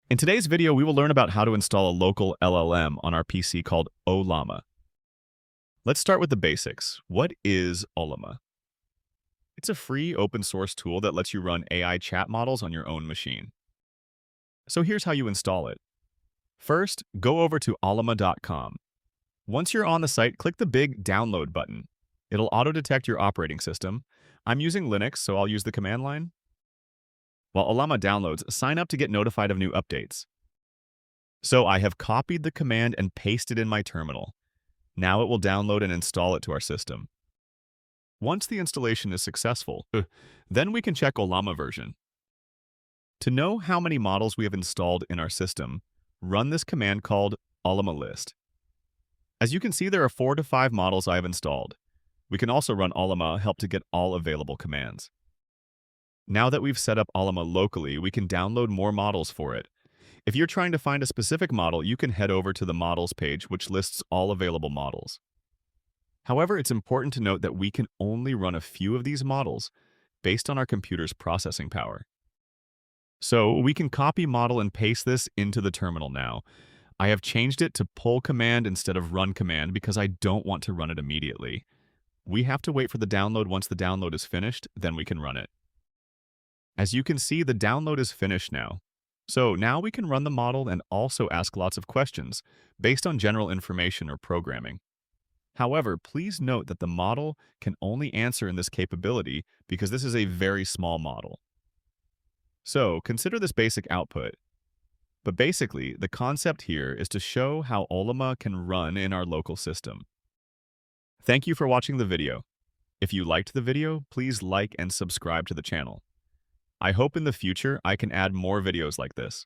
In today's video, we will learn about how to install a local LLM on our PC called Ollama. Let's start with the basics. What is Ollama? It's a free open source tool that lets you run AI chat models on your own machine. So here's how you install it. First, go over to ollama.com. Once you're on the site, click the big download button. It'll auto-detect your operating system. I'm using Linux, so I'll use the command line. While Ollama downloads, sign up to get notified of new updates. So I have copied the command and pasted in my terminal. Now it will download and install it to our system. Once the installation is successful, then we can check Ollama version. To know how many models we have installed in our system, run this command called Ollama list. As you can see, there are 4 to 5 models I have installed. We can also run Ollama help to get all available commands. Now that we've set up Ollama locally, we can download more models for it. If you're trying to find a specific model, you can head over to the Models page, which lists all available models. However, it's important to note that we can only run a few of these models based on our computer's processing power. So we can copy model and paste this into the terminal now. I have changed it to pull command instead of run command because I don't want to run it immediately. We have to wait for the download. Once the download is finished, then we can run it. As you can see, the download is finished now. So now we can run the model and also ask lots of questions based on general information or programming. However, please note that the model can only answer in this capability because this is a very small model. So consider this basic output. But basically, the concept here is to show how Ollama can run in our local system. Thank you for watching the video. If you liked the video, please like and subscribe to the channel. I hope in the future I can add more videos like this.